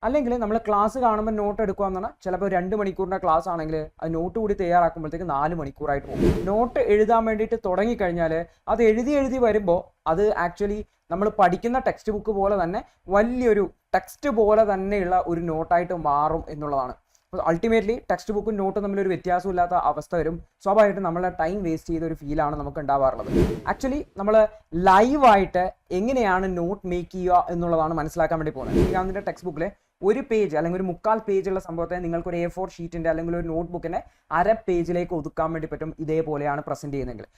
അല്ലെങ്കിൽ നമ്മൾ ക്ലാസ് കാണുമ്പോൾ നോട്ട് എടുക്കുക എന്ന് പറഞ്ഞാൽ ചിലപ്പോൾ 2 മണിക്കൂറിൻ്റെ ക്ലാസ് ആണെങ്കിൽ അത് നോട്ട് കൂടി തയ്യാറാക്കുമ്പോഴത്തേക്ക് 4 മണിക്കൂറായിട്ട് പോകും. നോട്ട് എഴുതാൻ വേണ്ടിയിട്ട് തുടങ്ങിക്കഴിഞ്ഞാൽ അത് എഴുതി വരുമ്പോൾ അത് ആക്ച്വലി നമ്മൾ പഠിക്കുന്ന ടെക്സ്റ്റ് ബുക്ക് പോലെ തന്നെ വലിയൊരു ടെക്സ്റ്റ് പോലെ തന്നെയുള്ള ഒരു നോട്ടായിട്ട് മാറും എന്നുള്ളതാണ്. അൾട്ടിമേറ്റ്ലി ടെക്സ്റ്റ് ബുക്കും നോട്ടും തമ്മിലൊരു വ്യത്യാസമില്ലാത്ത അവസ്ഥ വരും. സ്വാഭാവികമായിട്ടും നമ്മളെ ടൈം വേസ്റ്റ് ചെയ്ത ഒരു ഫീലാണ് നമുക്ക് ഉണ്ടാവാറുള്ളത്. ആക്ച്വലി നമ്മൾ ലൈവായിട്ട് എങ്ങനെയാണ് നോട്ട് മേക്ക് ചെയ്യുക എന്നുള്ളതാണ് മനസ്സിലാക്കാൻ വേണ്ടി പോകുന്നത്. ശ്രീകാന്തിൻ്റെ ടെക്സ്റ്റ് ബുക്കിൽ ഒരു പേജ് അല്ലെങ്കിൽ ഒരു 3/4 പേജുള്ള സംഭവത്തെ നിങ്ങൾക്കൊരു A4 ഷീറ്റിൻ്റെ അല്ലെങ്കിൽ ഒരു നോട്ട് ബുക്കിൻ്റെ അര പേജിലേക്ക് ഒതുക്കാൻ വേണ്ടി പറ്റും ഇതേപോലെയാണ് പ്രസൻറ്റ് ചെയ്യുന്നതെങ്കിൽ.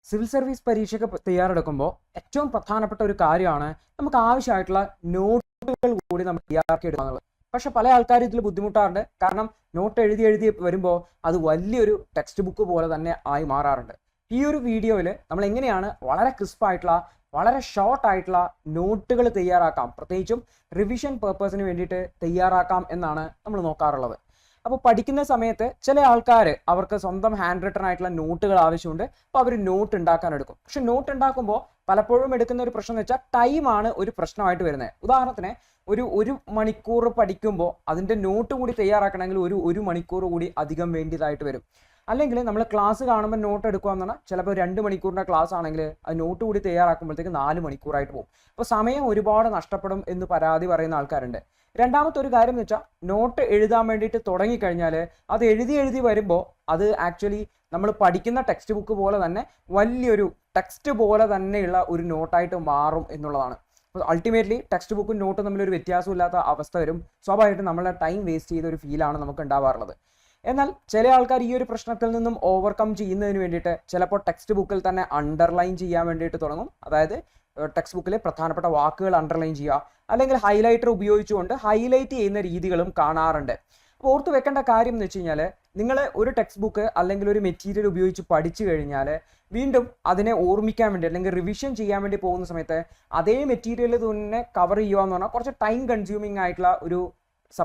സിവിൽ സർവീസ് പരീക്ഷയ്ക്ക് തയ്യാറെടുക്കുമ്പോൾ ഏറ്റവും പ്രധാനപ്പെട്ട ഒരു കാര്യമാണ് നമുക്ക് ആവശ്യമായിട്ടുള്ള നോട്ടുകൾ കൂടി നമ്മൾ തയ്യാറാക്കി എടുക്കുക എന്നുള്ളത്. പക്ഷെ പല ആൾക്കാരും ഇതിൽ ബുദ്ധിമുട്ടാറുണ്ട്. കാരണം നോട്ട് എഴുതി വരുമ്പോൾ അത് വലിയൊരു ടെക്സ്റ്റ് ബുക്ക് പോലെ തന്നെ ആയി മാറാറുണ്ട്. ഈ ഒരു വീഡിയോയിൽ നമ്മൾ എങ്ങനെയാണ് വളരെ ക്രിസ്പായിട്ടുള്ള വളരെ ഷോർട്ട് ആയിട്ടുള്ള നോട്ടുകൾ തയ്യാറാക്കാം, പ്രത്യേകിച്ചും റിവിഷൻ പേർപ്പസിന് വേണ്ടിയിട്ട് തയ്യാറാക്കാം എന്നാണ് നമ്മൾ നോക്കാറുള്ളത്. അപ്പോൾ പഠിക്കുന്ന സമയത്ത് ചില ആൾക്കാർ അവർക്ക് സ്വന്തം ഹാൻഡ് റിട്ടൺ ആയിട്ടുള്ള നോട്ടുകൾ ആവശ്യമുണ്ട്. അപ്പോൾ അവർ നോട്ട് ഉണ്ടാക്കാൻ എടുക്കും. പക്ഷെ നോട്ട് ഉണ്ടാക്കുമ്പോൾ പലപ്പോഴും എടുക്കുന്ന ഒരു പ്രശ്നം എന്ന് വെച്ചാൽ ടൈമാണ് ഒരു പ്രശ്നമായിട്ട് വരുന്നത്. ഉദാഹരണത്തിന് ഒരു മണിക്കൂർ പഠിക്കുമ്പോൾ അതിൻ്റെ നോട്ട് കൂടി തയ്യാറാക്കണമെങ്കിൽ ഒരു മണിക്കൂർ കൂടി അധികം വേണ്ടിയതായിട്ട് വരും. അല്ലെങ്കിൽ നമ്മൾ ക്ലാസ് കാണുമ്പോൾ നോട്ട് എടുക്കുക എന്ന് പറഞ്ഞാൽ ചിലപ്പോൾ 2 മണിക്കൂറിൻ്റെ ക്ലാസ് ആണെങ്കിൽ അത് നോട്ട് കൂടി തയ്യാറാക്കുമ്പോഴത്തേക്ക് 4 മണിക്കൂറായിട്ട് പോകും. അപ്പോൾ സമയം ഒരുപാട് നഷ്ടപ്പെടും എന്ന് പരാതി പറയുന്ന ആൾക്കാരുണ്ട്. രണ്ടാമത്തെ ഒരു കാര്യം എന്ന് വെച്ചാൽ നോട്ട് എഴുതാൻ വേണ്ടിയിട്ട് തുടങ്ങിക്കഴിഞ്ഞാൽ അത് എഴുതി വരുമ്പോൾ അത് ആക്ച്വലി നമ്മൾ പഠിക്കുന്ന ടെക്സ്റ്റ് ബുക്ക് പോലെ തന്നെ വലിയൊരു ടെക്സ്റ്റ് പോലെ തന്നെയുള്ള ഒരു നോട്ടായിട്ട് മാറും എന്നുള്ളതാണ്. അൾട്ടിമേറ്റ്ലി ടെക്സ്റ്റ് ബുക്കും നോട്ടും തമ്മിലൊരു വ്യത്യാസമില്ലാത്ത അവസ്ഥ വരും. സ്വാഭാവികമായിട്ടും നമ്മളെ ടൈം വേസ്റ്റ് ചെയ്ത ഒരു ഫീലാണ് നമുക്ക് ഉണ്ടാവാറുള്ളത്. എന്നാൽ ചില ആൾക്കാർ ഈ ഒരു പ്രശ്നത്തിൽ നിന്നും ഓവർകം ചെയ്യുന്നതിന് വേണ്ടിയിട്ട് ചിലപ്പോൾ ടെക്സ്റ്റ് ബുക്കിൽ തന്നെ അണ്ടർലൈൻ ചെയ്യാൻ വേണ്ടിയിട്ട് തുടങ്ങും. അതായത് ടെക്സ്റ്റ് ബുക്കിലെ പ്രധാനപ്പെട്ട വാക്കുകൾ അണ്ടർലൈൻ ചെയ്യുക, അല്ലെങ്കിൽ ഹൈലൈറ്റർ ഉപയോഗിച്ചുകൊണ്ട് ഹൈലൈറ്റ് ചെയ്യുന്ന രീതികളും കാണാറുണ്ട്. അപ്പോൾ ഓർത്ത് വെക്കേണ്ട കാര്യം എന്ന് വെച്ച് കഴിഞ്ഞാൽ നിങ്ങൾ ഒരു ടെക്സ്റ്റ് ബുക്ക് അല്ലെങ്കിൽ ഒരു മെറ്റീരിയൽ ഉപയോഗിച്ച് പഠിച്ചു കഴിഞ്ഞാൽ വീണ്ടും അതിനെ ഓർമ്മിക്കാൻ വേണ്ടി അല്ലെങ്കിൽ റിവിഷൻ ചെയ്യാൻ വേണ്ടി പോകുന്ന സമയത്ത് അതേ മെറ്റീരിയൽ തന്നെ കവർ ചെയ്യുക എന്ന് പറഞ്ഞാൽ കുറച്ച് ടൈം കൺസ്യൂമിങ് ആയിട്ടുള്ള ഒരു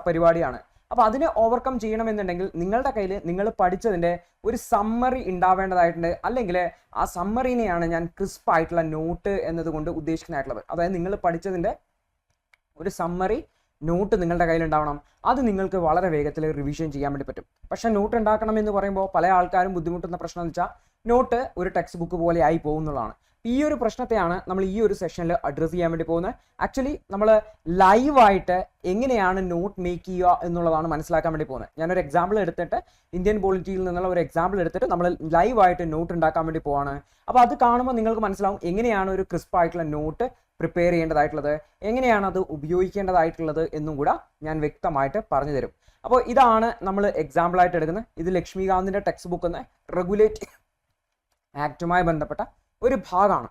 പരിപാടിയാണ്. അപ്പോൾ അതിനെ ഓവർകം ചെയ്യണമെന്നുണ്ടെങ്കിൽ നിങ്ങളുടെ കയ്യിൽ നിങ്ങൾ പഠിച്ചതിൻ്റെ ഒരു സമ്മറി ഉണ്ടാവേണ്ടതായിട്ടുണ്ട്. അല്ലെങ്കിൽ ആ സമ്മറിനെയാണ് ഞാൻ ക്രിസ്പ് ആയിട്ടുള്ള നോട്ട് എന്നതുകൊണ്ട് ഉദ്ദേശിക്കുന്നതായിട്ടുള്ളത്. അതായത് നിങ്ങൾ പഠിച്ചതിൻ്റെ ഒരു സമ്മറി നോട്ട് നിങ്ങളുടെ കയ്യിൽ ഉണ്ടാവണം. അത് നിങ്ങൾക്ക് വളരെ വേഗത്തിൽ റിവിഷൻ ചെയ്യാൻ വേണ്ടി പറ്റും. പക്ഷേ നോട്ട് ഉണ്ടാക്കണം എന്ന് പറയുമ്പോൾ പല ആൾക്കാരും ബുദ്ധിമുട്ടുന്ന പ്രശ്നം എന്ന് വെച്ചാൽ നോട്ട് ഒരു ടെക്സ്റ്റ് ബുക്ക് പോലെ ആയി പോകുന്നതാണ്. ഈ ഒരു പ്രശ്നത്തെയാണ് നമ്മൾ ഈ ഒരു സെഷനിൽ അഡ്രസ്സ് ചെയ്യാൻ വേണ്ടി പോകുന്നത്. ആക്ച്വലി നമ്മൾ ലൈവായിട്ട് എങ്ങനെയാണ് നോട്ട് മേക്ക് ചെയ്യുക എന്നുള്ളതാണ് മനസ്സിലാക്കാൻ വേണ്ടി പോകുന്നത്. ഞാനൊരു എക്സാമ്പിൾ എടുത്തിട്ട് ഇന്ത്യൻ പോളിറ്റിയിൽ നിന്നുള്ള ഒരു എക്സാമ്പിൾ എടുത്തിട്ട് നമ്മൾ ലൈവായിട്ട് നോട്ട് ഉണ്ടാക്കാൻ വേണ്ടി പോവാണ്. അപ്പോൾ അത് കാണുമ്പോൾ നിങ്ങൾക്ക് മനസ്സിലാവും എങ്ങനെയാണ് ഒരു ക്രിസ്പ് ആയിട്ടുള്ള നോട്ട് പ്രിപ്പയർ ചെയ്യേണ്ടതായിട്ടുള്ളത്, എങ്ങനെയാണ് അത് ഉപയോഗിക്കേണ്ടതായിട്ടുള്ളത് എന്നും കൂടെ ഞാൻ വ്യക്തമായിട്ട് പറഞ്ഞു തരും. അപ്പോൾ ഇതാണ് നമ്മൾ എക്സാമ്പിളായിട്ട് എടുക്കുന്നത്. ഇത് ലക്ഷ്മികാന്തിൻ്റെ ടെക്സ്റ്റ് ബുക്കിൽ നിന്ന് റെഗുലേറ്റ് ആക്റ്റുമായി ബന്ധപ്പെട്ട ഒരു ഭാഗമാണ്.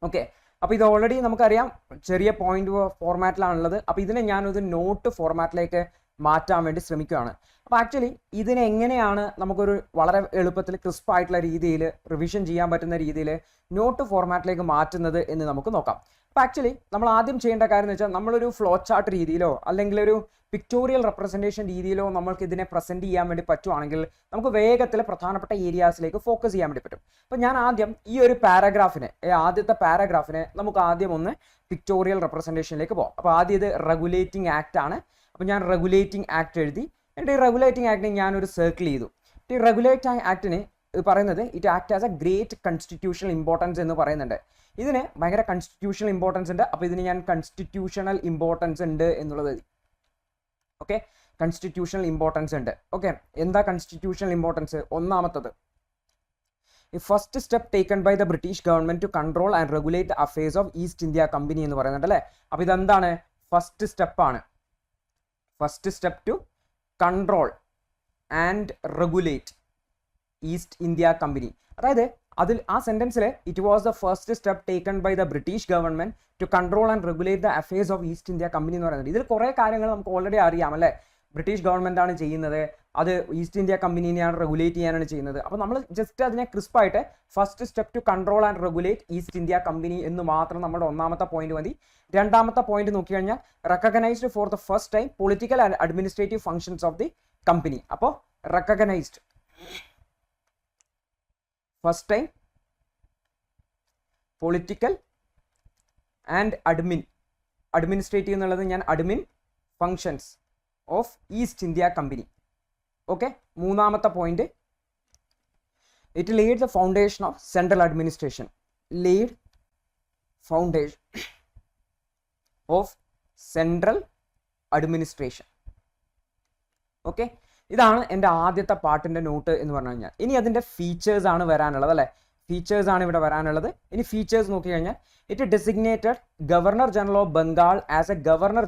ഓക്കെ, അപ്പോൾ ഇത് ഓൾറെഡി നമുക്കറിയാം ചെറിയ പോയിന്റ് ഫോർമാറ്റിലാണുള്ളത്. അപ്പോൾ ഇതിനെ ഞാനൊരു നോട്ട് ഫോർമാറ്റിലേക്ക് മാറ്റാൻ വേണ്ടി ശ്രമിക്കുകയാണ്. അപ്പോൾ ആക്ച്വലി ഇതിനെ എങ്ങനെയാണ് നമുക്കൊരു വളരെ എളുപ്പത്തിൽ ക്രിസ്പ് ആയിട്ടുള്ള രീതിയിൽ റിവിഷൻ ചെയ്യാൻ പറ്റുന്ന രീതിയിൽ നോട്ട് ഫോർമാറ്റിലേക്ക് മാറ്റുന്നത് എന്ന് നമുക്ക് നോക്കാം. അപ്പോൾ ആക്ച്വലി നമ്മൾ ആദ്യം ചെയ്യേണ്ട കാര്യം എന്ന് വെച്ചാൽ നമ്മളൊരു ഫ്ലോ ചാർട്ട് രീതിയിലോ അല്ലെങ്കിൽ ഒരു പിക്ടോറിയൽ റെപ്രസെൻറ്റേഷൻ രീതിയിലോ നമ്മൾക്ക് ഇതിനെ പ്രസൻറ്റ് ചെയ്യാൻ വേണ്ടി പറ്റുവാണെങ്കിൽ നമുക്ക് വേഗത്തിൽ പ്രധാനപ്പെട്ട ഏരിയാസിലേക്ക് ഫോക്കസ് ചെയ്യാൻ വേണ്ടി പറ്റും. അപ്പോൾ ഞാൻ ആദ്യം ഈ ഒരു ആദ്യത്തെ പാരഗ്രാഫിനെ നമുക്ക് ആദ്യം ഒന്ന് പിക്ടോറിയൽ റെപ്രസെൻറ്റേഷനിലേക്ക് പോകാം. അപ്പോൾ ആദ്യം ഇത് റെഗുലേറ്റിംഗ് ആക്ട് ആണ്. അപ്പോൾ ഞാൻ റെഗുലേറ്റിംഗ് ആക്ട് എഴുതി. എന്നിട്ട് ഈ റെഗുലേറ്റിംഗ് ആക്ടിനെ ഞാനൊരു സർക്കിൾ ചെയ്തു. ഈ റെഗുലേറ്റിംഗ് ആക്ടിന് പറയുന്നത് it act as A great constitutional importance എന്ന് പറയുന്നുണ്ട്. ഇതിന് ഭയങ്കര കോൺസ്റ്റിറ്റ്യൂഷണൽ ഇമ്പോർട്ടൻസ് ഉണ്ട്. അപ്പോൾ ഇതിന് ഞാൻ കോൺസ്റ്റിറ്റ്യൂഷണൽ ഇമ്പോർട്ടൻസ് ഉണ്ട് എന്നുള്ളത്. ഓക്കെ, കോൺസ്റ്റിറ്റ്യൂഷണൽ ഇമ്പോർട്ടൻസ് ഉണ്ട്. ഓക്കെ, എന്താ കോൺസ്റ്റിറ്റ്യൂഷണൽ ഇമ്പോർട്ടൻസ്? ഒന്നാമത്തത്, first step taken by the British government to control and regulate affairs of East India Company എന്ന് പറയുന്നുണ്ട് അല്ലേ. അപ്പോൾ ഇതെന്താണ്? ഫസ്റ്റ് സ്റ്റെപ്പാണ്. First step to control and regulate East India Company. അതായത് ആ സെന്റൻസിൽ it was the first step taken by the British government to control and regulate the affairs of East India Company എന്ന് പറയുന്നത്. ഇതിൽ കുറേ കാര്യങ്ങൾ നമുക്ക് ഓൾറെഡി അറിയാം അല്ലേ. ബ്രിട്ടീഷ് ഗവൺമെന്റ് ആണ് ചെയ്യുന്നത്, അത് ഈസ്റ്റ് ഇന്ത്യ കമ്പനീനെയാണ് റെഗുലേറ്റ് ചെയ്യാനാണ് ചെയ്യുന്നത്. അപ്പോൾ നമ്മൾ ജസ്റ്റ് അതിനെ ക്രിസ്പായിട്ട് first step to control and regulate East India Company എന്ന് മാത്രം നമ്മുടെ ഒന്നാമത്തെ പോയിന്റ് മതി. രണ്ടാമത്തെ പോയിന്റ് നോക്കിക്കഴിഞ്ഞാൽ recognised for the first time political and administrative functions of the company. അപ്പോൾ recognised first time political and administrative എന്നുള്ളത് ഞാൻ admin functions of East India Company. Okay, മൂന്നാമത്തെ point, it laid the foundation of central administration. Laid foundation of central administration. Okay, ഇതാണ് എൻ്റെ ആദ്യത്തെ പാർട്ടിൻ്റെ not എന്ന് പറഞ്ഞു കഴിഞ്ഞാൽ. ഇനി അതിൻ്റെ ഫീച്ചേഴ്സ് ആണ് വരാനുള്ളത് അല്ലേ, ഫീച്ചേഴ്സ് ആണ് ഇവിടെ വരാനുള്ളത്. ഇനി ഫീച്ചേഴ്സ് നോക്കി കഴിഞ്ഞാൽ it designated governor general of Bengal as A governor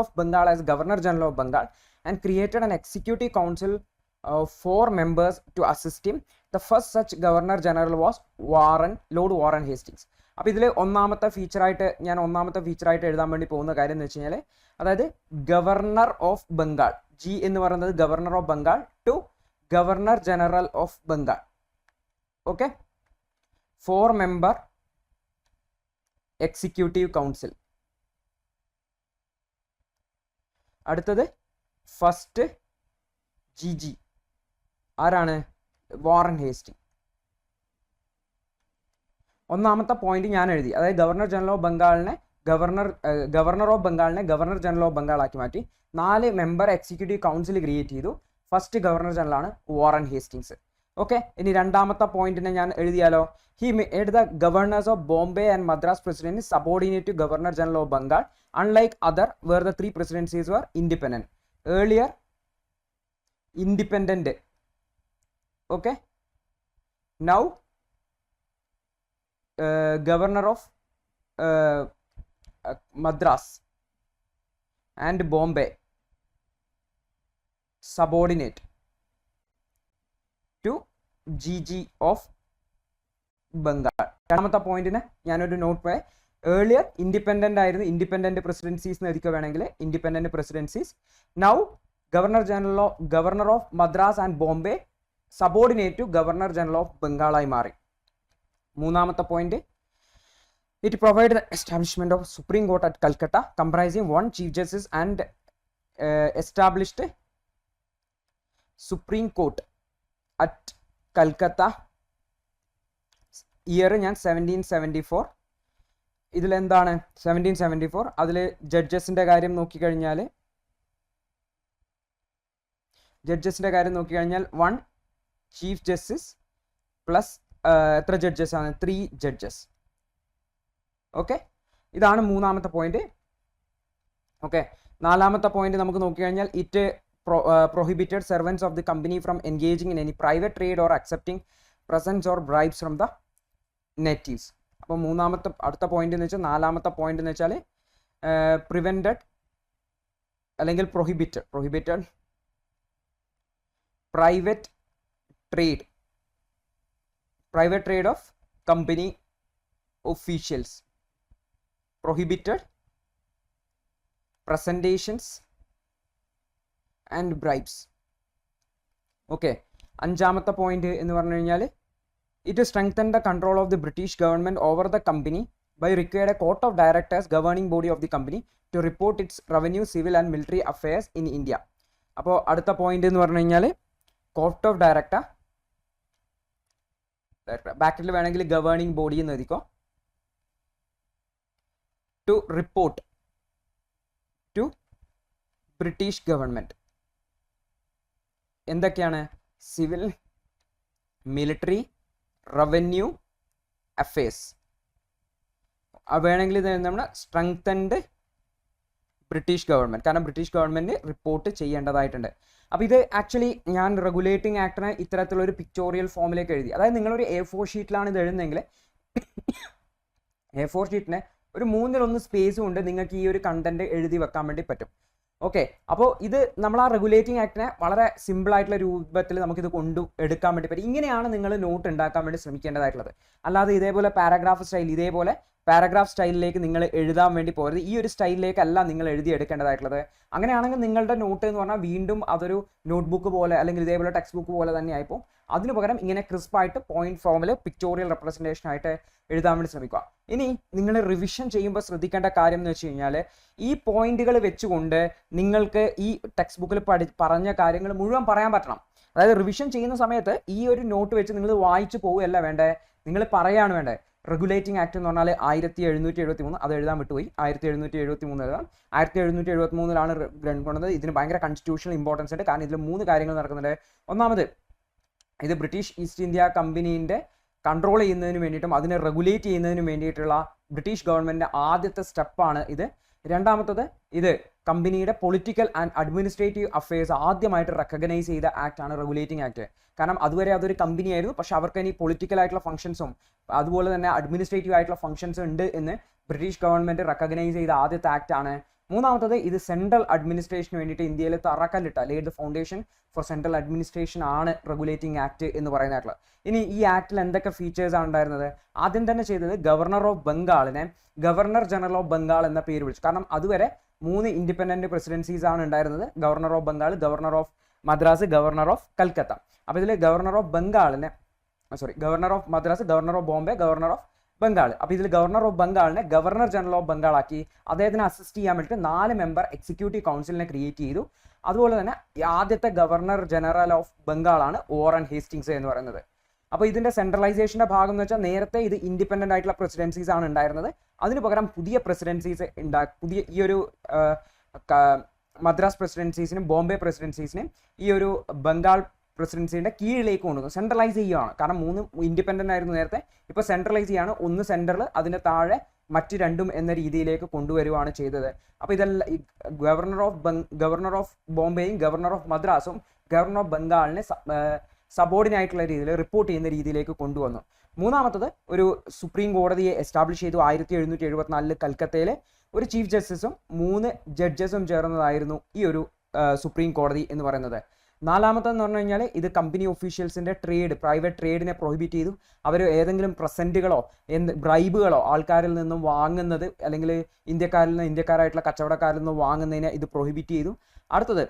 of Bengal as governor general of Bengal and created an executive council 4 members to assist him. The first such governor general was Lord Warren Hastings. അപ്പോൾ ഇതിൽ ഒന്നാമത്തെ ഫീച്ചറായിട്ട് എഴുതാൻ വേണ്ടി പോകുന്ന കാര്യം എന്ന് വെച്ച് കഴിഞ്ഞാൽ, അതായത് ഗവർണർ ഓഫ് ബംഗാൾ, ജി എന്ന് പറയുന്നത് governor of Bengal to governor general of Bengal. Okay, 4 member executive council. അടുത്തത് ഫസ്റ്റ് ജി ആരാണ്? Warren Hastings. ഒന്നാമത്തെ പോയിന്റ് ഞാൻ എഴുതി, അതായത് ഗവർണർ ജനറൽ ഓഫ് ബംഗാളിനെ ഗവർണർ ഓഫ് ബംഗാളിനെ ഗവർണർ ജനറൽ ഓഫ് ബംഗാൾ ആക്കി മാറ്റി. 4 member എക്സിക്യൂട്ടീവ് കൗൺസിൽ ക്രിയേറ്റ് ചെയ്തു. ഫസ്റ്റ് ഗവർണർ ജനറൽ ആണ് വാറൻ ഹേസ്റ്റിങ്സ്. ഓക്കെ, ഇനി രണ്ടാമത്തെ പോയിന്റിനെ ഞാൻ എഴുതിയാലോ. He made the governors of Bombay and Madras president subordinate to governor general of Bengal unlike other where the 3 presidencies were independent. Earlier independent. Okay, now governor of Madras and Bombay subordinate to GG of Bengal. രണ്ടാമത്തെ പോയിന്റിന് ഞാനൊരു note പോയ, earlier independent ആയിരുന്നു, independent presidencies എന്ന് എഴുതിക്കുക വേണമെങ്കിൽ, independent presidencies. Now governor of Madras and Bombay subordinate to governor general of ബംഗാളായി മാറി. മൂന്നാമത്തെ point, it provide the establishment of Supreme Court at Calcutta comprising 1 chief justice and established Supreme Court at Calcutta. Year ഞാൻ 1774. ഇതിലെന്താണ് 1774? അതിൽ ജഡ്ജസിൻ്റെ കാര്യം നോക്കിക്കഴിഞ്ഞാൽ 1 chief justice പ്ലസ് എത്ര judges ആണ്? 3 judges. Okay, ഇതാണ് മൂന്നാമത്തെ പോയിന്റ്. ഓക്കെ, നാലാമത്തെ പോയിന്റ് നമുക്ക് നോക്കിക്കഴിഞ്ഞാൽ it prohibited servants of the company from engaging in any private trade or accepting presents or bribes from the natives. അപ്പോൾ അടുത്ത പോയിന്റ് എന്ന് വെച്ചാൽ, നാലാമത്തെ പോയിന്റ് എന്ന് വെച്ചാൽ പ്രിവെന്റഡ് അല്ലെങ്കിൽ prohibited private trade off company officials, prohibited presentations and bribes. Okay, അഞ്ചാമത്തെ point എന്ന് പറഞ്ഞു കഴിഞ്ഞാൽ it strengthened the control of the British government over the company by required a court of directors governing body of the company to report its revenue, civil and military affairs in India. അപ്പോൾ അടുത്ത point എന്ന് പറഞ്ഞു കഴിഞ്ഞാൽ court of director, ബാക്കിൽ വേണമെങ്കിൽ governing body എന്ന് എഴുതിക്കോ, to report to British government എന്തൊക്കെയാണ്? Civil, military, revenue affairs. വേണമെങ്കിൽ ഇത് നമ്മുടെ സ്ട്രെങ്തൻഡ് ബ്രിട്ടീഷ് ഗവൺമെന്റ്, കാരണം ബ്രിട്ടീഷ് ഗവൺമെന്റ് റിപ്പോർട്ട് ചെയ്യേണ്ടതായിട്ടുണ്ട്. അപ്പോൾ ഇത് ആക്ച്വലി ഞാൻ റെഗുലേറ്റിംഗ് ആക്ടിനെ ഇത്തരത്തിലുള്ള ഒരു പിക്ചോറിയൽ ഫോമിലേക്ക് എഴുതി. അതായത് നിങ്ങളൊരു A4 ഷീറ്റിലാണ് ഇത് എഴുതുന്നതെങ്കിൽ A4 ഷീറ്റിനെ ഒരു 1/3 സ്പേസ് കൊണ്ട് നിങ്ങൾക്ക് ഈ ഒരു കണ്ടന്റ് എഴുതി വെക്കാൻ വേണ്ടി പറ്റും. ഓക്കെ, അപ്പോൾ ഇത് നമ്മൾ ആ റെഗുലേറ്റിംഗ് ആക്ടിനെ വളരെ സിമ്പിൾ ആയിട്ടുള്ള രൂപത്തിൽ നമുക്കിത് എടുക്കാൻ വേണ്ടി പറ്റും. ഇങ്ങനെയാണ് നിങ്ങൾ നോട്ട് ഉണ്ടാക്കാൻ വേണ്ടി ശ്രമിക്കേണ്ടതായിട്ടുള്ളത്. അല്ലാതെ ഇതേപോലെ പാരഗ്രാഫ് സ്റ്റൈലിലേക്ക് നിങ്ങൾ എഴുതാൻ വേണ്ടി പോകരുത്. ഈ ഒരു സ്റ്റൈലിലേക്കല്ല നിങ്ങൾ എഴുതിയെടുക്കേണ്ടതായിട്ടുള്ളത്. അങ്ങനെയാണെങ്കിൽ നിങ്ങളുടെ നോട്ട് എന്ന് പറഞ്ഞാൽ വീണ്ടും അതൊരു നോട്ട്ബുക്ക് പോലെ അല്ലെങ്കിൽ ഇതേപോലെ ടെക്സ്റ്റ് ബുക്ക് പോലെ തന്നെ ആയിപ്പോൾ. അതിന് പകരം ഇങ്ങനെ ക്രിസ്പായിട്ട് പോയിന്റ് ഫോമിൽ പിക്ചോറിയൽ റെപ്രസെൻറ്റേഷൻ ആയിട്ട് എഴുതാൻ വേണ്ടി ശ്രമിക്കുക. ഇനി നിങ്ങൾ റിവിഷൻ ചെയ്യുമ്പോൾ ശ്രദ്ധിക്കേണ്ട കാര്യം എന്ന് വെച്ച് കഴിഞ്ഞാൽ, ഈ പോയിന്റുകൾ വെച്ചുകൊണ്ട് നിങ്ങൾക്ക് ഈ ടെക്സ്റ്റ് ബുക്കിൽ പറഞ്ഞ കാര്യങ്ങൾ മുഴുവൻ പറയാൻ പറ്റണം. അതായത് റിവിഷൻ ചെയ്യുന്ന സമയത്ത് ഈ ഒരു നോട്ട് വെച്ച് നിങ്ങൾ വായിച്ചു പോവുകയല്ല വേണ്ടേ, നിങ്ങൾ പറയാണ് വേണ്ടേ. റെഗുലേറ്റിംഗ് ആക്ട് എന്ന് പറഞ്ഞാൽ 1773, അത് എഴുതാൻ വിട്ടുപോയി, 1773 എഴുതാം. 1773 കൊണ്ടുവന്നത്. ഇതിന് ഭയങ്കര കോൺസ്റ്റിറ്റ്യൂഷണൽ ഇമ്പോർട്ടൻസ് ഉണ്ട്, കാരണം ഇതിൽ 3 കാര്യങ്ങൾ നടക്കുന്നുണ്ട്. ഒന്നാമത്, ഇത് ബ്രിട്ടീഷ് ഈസ്റ്റ് ഇന്ത്യ കമ്പനീൻ്റെ കൺട്രോൾ ചെയ്യുന്നതിന് വേണ്ടിയിട്ടും അതിനെ റെഗുലേറ്റ് ചെയ്യുന്നതിന് വേണ്ടിയിട്ടുള്ള ബ്രിട്ടീഷ് ഗവൺമെൻറ്റിൻ്റെ ആദ്യത്തെ സ്റ്റെപ്പാണ് ഇത്. രണ്ടാമത്തത്, ഇത് കമ്പനിയുടെ പൊളിറ്റിക്കൽ ആൻഡ് അഡ്മിനിസ്ട്രേറ്റീവ് അഫയേഴ്സ് ആദ്യമായിട്ട് റെക്കഗ്നൈസ് ചെയ്ത ആക്ട് ആണ് റെഗുലേറ്റിംഗ് ആക്ട്. കാരണം അതുവരെ അതൊരു കമ്പനി ആയിരുന്നു, പക്ഷെ അവർക്ക് ഇനി പൊളിറ്റിക്കൽ ആയിട്ടുള്ള ഫംഗ്ഷൻസും അതുപോലെ തന്നെ അഡ്മിനിസ്ട്രേറ്റീവ് ആയിട്ടുള്ള ഫംഗ്ഷൻസും ഉണ്ട് എന്ന് ബ്രിട്ടീഷ് ഗവൺമെൻറ് റെക്കഗ്നൈസ് ചെയ്ത ആദ്യത്തെ ആക്ട് ആണ്. മൂന്നാമത്തത്, ഇത് സെൻട്രൽ അഡ്മിനിസ്ട്രേഷന് വേണ്ടിയിട്ട് ഇന്ത്യയിൽ തറക്കല്ലിട്ട laid the foundation for central administration ആണ് റെഗുലേറ്റിംഗ് ആക്ട് എന്ന് പറയുന്നതായിട്ടുള്ളത്. ഇനി ഈ ആക്ടിൽ എന്തൊക്കെ ഫീച്ചേഴ്സ് ആണ് ഉണ്ടായിരുന്നത്? ആദ്യം തന്നെ ചെയ്തത് ഗവർണർ ഓഫ് ബംഗാളിനെ ഗവർണർ ജനറൽ ഓഫ് ബംഗാൾ എന്ന പേര് വിളിച്ചു. കാരണം അതുവരെ 3 ഇൻഡിപെൻഡന്റ് പ്രസിഡൻസീസ് ആണ് ഉണ്ടായിരുന്നത്, governor of Bengal, governor of Madras, governor of Calcutta. അപ്പോൾ ഇതിൽ governor of Madras, governor of Bombay, governor of Bengal. അപ്പോൾ ഇതിൽ ഗവർണർ ഓഫ് ബംഗാളിനെ ഗവർണർ ജനറൽ ഓഫ് ബംഗാൾ ആക്കി. അദ്ദേഹത്തിന് അസിസ്റ്റ് ചെയ്യാൻ വേണ്ടിയിട്ട് 4 മെമ്പർ എക്സിക്യൂട്ടീവ് കൗൺസിലിനെ ക്രിയേറ്റ് ചെയ്തു. അതുപോലെ തന്നെ ആദ്യത്തെ ഗവർണർ ജനറൽ ഓഫ് ബംഗാളാണ് വാറൻ ഹേസ്റ്റിങ്സ് എന്ന് പറയുന്നത്. അപ്പോൾ ഇതിന്റെ സെൻട്രലൈസേഷന്റെ ഭാഗം എന്ന് വെച്ചാൽ നേരത്തെ ഇത് ഇൻഡിപെൻഡന്റ് ആയിട്ടുള്ള പ്രസിഡൻസീസ് ആണ് ഉണ്ടായിരുന്നത്. അതിന് പകരം പുതിയ പ്രസിഡൻസീസ് പുതിയ ഈ ഒരു മദ്രാസ് പ്രസിഡൻസീസിനും ബോംബെ പ്രസിഡൻസീസിനും ഈ ഒരു ബംഗാൾ പ്രസിഡൻസിയുടെ കീഴിലേക്ക് കൊണ്ടുവന്നു. സെൻട്രലൈസ് ചെയ്യുകയാണ്. കാരണം 3 ഇൻഡിപെൻഡന്റ് ആയിരുന്നു നേരത്തെ, ഇപ്പോൾ സെൻട്രലൈസ് ചെയ്യാണ്. 1 സെൻട്രൽ, അതിന് താഴെ മറ്റ് 2 എന്ന രീതിയിലേക്ക് കൊണ്ടുവരുവാണ് ചെയ്തത്. അപ്പോൾ ഇതെല്ലാം ഗവർണർ ഓഫ് ബോംബെയും ഗവർണർ ഓഫ് മദ്രാസും ഗവർണർ ഓഫ് ബംഗാളിനെ സബോർഡിനേറ്റ് ആയിട്ടുള്ള രീതിയിൽ റിപ്പോർട്ട് ചെയ്യുന്ന രീതിയിലേക്ക് കൊണ്ടുവന്നു. മൂന്നാമത്തത്, ഒരു സുപ്രീം കോടതിയെ എസ്റ്റാബ്ലിഷ് ചെയ്തു. 1774 കൽക്കത്തയിലെ ഒരു ചീഫ് ജസ്റ്റിസും 3 ജഡ്ജസും ചേർന്നതായിരുന്നു ഈ ഒരു സുപ്രീം കോടതി എന്ന് പറയുന്നത്. നാലാമത്തെന്ന് പറഞ്ഞു കഴിഞ്ഞാൽ ഇത് കമ്പനി ഒഫീഷ്യൽസിൻ്റെ പ്രൈവറ്റ് ട്രേഡിനെ പ്രൊഹിബിറ്റ് ചെയ്തു. അവർ ഏതെങ്കിലും പ്രസൻറ്റുകളോ ബ്രൈബുകളോ ആൾക്കാരിൽ നിന്നും വാങ്ങുന്നത്, അല്ലെങ്കിൽ ഇന്ത്യക്കാരായിട്ടുള്ള കച്ചവടക്കാരിൽ നിന്നും വാങ്ങുന്നതിനെ ഇത് പ്രൊഹിബിറ്റ് ചെയ്തു. അടുത്തത്,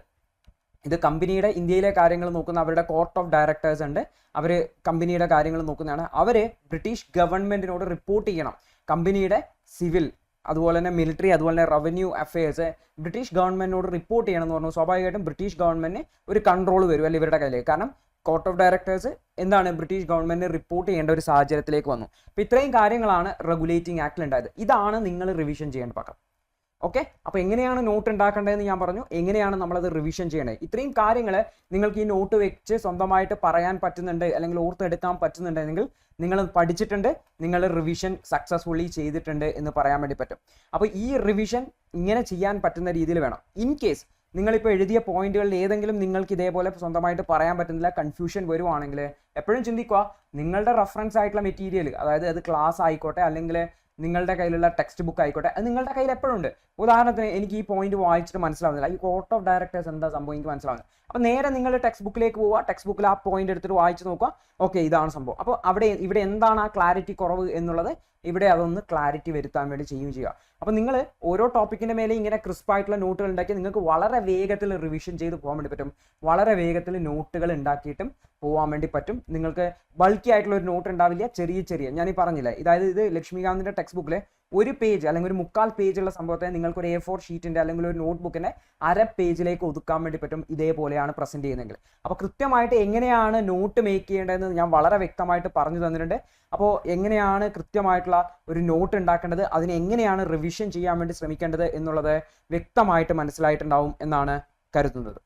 ഇത് കമ്പനിയുടെ ഇന്ത്യയിലെ കാര്യങ്ങൾ നോക്കുന്ന അവരുടെ കോർട്ട് ഓഫ് ഡയറക്ടേഴ്സ് ഉണ്ട്, അവർ കമ്പനിയുടെ കാര്യങ്ങൾ നോക്കുന്നതാണ്. അവർ ബ്രിട്ടീഷ് ഗവൺമെൻറ്റിനോട് റിപ്പോർട്ട് ചെയ്യണം. കമ്പനിയുടെ സിവിൽ, അതുപോലെ തന്നെ മിലിറ്ററി, അതുപോലെ തന്നെ റവന്യൂ അഫയേഴ്സ് ബ്രിട്ടീഷ് ഗവൺമെൻറ്റിനോട് റിപ്പോർട്ട് ചെയ്യണം എന്ന് പറഞ്ഞു. സ്വാഭാവികമായിട്ടും ബ്രിട്ടീഷ് ഗവൺമെൻറ്റിന് ഒരു കൺട്രോൾ വരും അല്ലെ ഇവരുടെ കയ്യിലേക്ക്. കാരണം കോർട്ട് ഓഫ് ഡയറക്ടേഴ്സ് എന്താണ് ബ്രിട്ടീഷ് ഗവൺമെൻറ്റിന് റിപ്പോർട്ട് ചെയ്യേണ്ട ഒരു സാഹചര്യത്തിലേക്ക് വന്നു. അപ്പോൾ ഇത്രയും കാര്യങ്ങളാണ് റെഗുലേറ്റിംഗ് ആക്ടിൽ ഉണ്ടായത്. ഇതാണ് നിങ്ങൾ റിവിഷൻ ചെയ്യേണ്ട ഭാഗം. ഓക്കെ, അപ്പോൾ എങ്ങനെയാണ് നോട്ട് ഉണ്ടാക്കേണ്ടതെന്ന് ഞാൻ പറഞ്ഞു, എങ്ങനെയാണ് നമ്മളത് റിവിഷൻ ചെയ്യേണ്ടത്. ഇത്രയും കാര്യങ്ങൾ നിങ്ങൾക്ക് ഈ നോട്ട് വെച്ച് സ്വന്തമായിട്ട് പറയാൻ പറ്റുന്നുണ്ട്, അല്ലെങ്കിൽ ഓർത്തെടുക്കാൻ പറ്റുന്നുണ്ടെങ്കിൽ നിങ്ങൾ പഠിച്ചിട്ടുണ്ട്, നിങ്ങൾ റിവിഷൻ സക്സസ്ഫുള്ളി ചെയ്തിട്ടുണ്ട് എന്ന് പറയാൻ വേണ്ടി പറ്റും. അപ്പോൾ ഈ റിവിഷൻ ഇങ്ങനെ ചെയ്യാൻ പറ്റുന്ന രീതിയിൽ വേണം. ഇൻ കേസ് നിങ്ങളിപ്പോൾ എഴുതിയ പോയിന്റുകളിൽ ഏതെങ്കിലും നിങ്ങൾക്ക് ഇതേപോലെ സ്വന്തമായിട്ട് പറയാൻ പറ്റുന്നില്ല, കൺഫ്യൂഷൻ വരുവാണെങ്കിൽ എപ്പോഴും ചിന്തിക്കുക, നിങ്ങളുടെ റെഫറൻസ് ആയിട്ടുള്ള മെറ്റീരിയൽ, അതായത് അത് ക്ലാസ് ആയിക്കോട്ടെ അല്ലെങ്കിൽ നിങ്ങളുടെ കയ്യിലുള്ള ടെക്സ്റ്റ് ബുക്ക് ആയിക്കോട്ടെ, അത് നിങ്ങളുടെ കയ്യിൽ എപ്പോഴും ഉണ്ട്. ഉദാഹരണത്തിന് എനിക്ക് ഈ പോയിന്റ് വായിച്ചിട്ട് മനസ്സിലാവുന്നില്ല, ഈ കോർട്ട് ഓഫ് ഡയറക്ടേഴ്സ് എന്താ സംഭവം എനിക്ക് മനസ്സിലാവുന്നത്. അപ്പോൾ നേരെ നിങ്ങൾ ടെക്സ്റ്റ് ബുക്കിലേക്ക് പോവുക, ടെക്സ്റ്റ് ബുക്കിൽ ആ പോയിന്റ് എടുത്തിട്ട് വായിച്ച് നോക്കുക, ഓക്കെ ഇതാണ് സംഭവം. അപ്പോൾ ഇവിടെ എന്താണ് ആ ക്ലാരിറ്റി കുറവ് എന്നുള്ളത് ഇവിടെ അതൊന്ന് ക്ലാരിറ്റി വരുത്താൻ വേണ്ടി ചെയ്യുക. അപ്പോൾ നിങ്ങൾ ഓരോ ടോപ്പിക്കിൻ്റെ മേലെ ഇങ്ങനെ ക്രിസ്പായിട്ടുള്ള നോട്ടുകൾ ഉണ്ടാക്കി നിങ്ങൾക്ക് വളരെ വേഗത്തിൽ റിവിഷൻ ചെയ്ത് പോകാൻ വേണ്ടി പറ്റും. വളരെ വേഗത്തിൽ നോട്ടുകൾ ഉണ്ടാക്കിയിട്ടും പോകാൻ വേണ്ടി പറ്റും. നിങ്ങൾക്ക് ബൾക്കി ആയിട്ടുള്ള ഒരു നോട്ട് ഉണ്ടാവില്ല, ചെറിയ ഞാൻ ഈ പറഞ്ഞില്ലേ, അതായത് ഇത് ലക്ഷ്മികാന്തിൻ്റെ ടെക്സ്റ്റ് ബുക്കിലെ 1 പേജ് അല്ലെങ്കിൽ ഒരു 3/4 പേജുള്ള സംഭവത്തെ നിങ്ങൾക്ക് ഒരു A4 ഷീറ്റിൻ്റെ അല്ലെങ്കിൽ ഒരു നോട്ട് ബുക്കിൻ്റെ 1/2 പേജിലേക്ക് ഒതുക്കാൻ വേണ്ടി പറ്റും ഇതേപോലെയാണ് പ്രസൻറ്റ് ചെയ്യുന്നതെങ്കിൽ. അപ്പോൾ കൃത്യമായിട്ട് എങ്ങനെയാണ് നോട്ട് മേക്ക് ചെയ്യേണ്ടതെന്ന് ഞാൻ വളരെ വ്യക്തമായിട്ട് പറഞ്ഞു തന്നിട്ടുണ്ട്. അപ്പോൾ എങ്ങനെയാണ് കൃത്യമായിട്ടുള്ള ഒരു നോട്ട് ഉണ്ടാക്കേണ്ടത്, അതിനെ എങ്ങനെയാണ് റിവിഷൻ ചെയ്യാൻ വേണ്ടി ശ്രമിക്കേണ്ടത് എന്നുള്ളത് വ്യക്തമായിട്ട് മനസ്സിലായിട്ടുണ്ടാവും എന്നാണ് കരുതുന്നത്.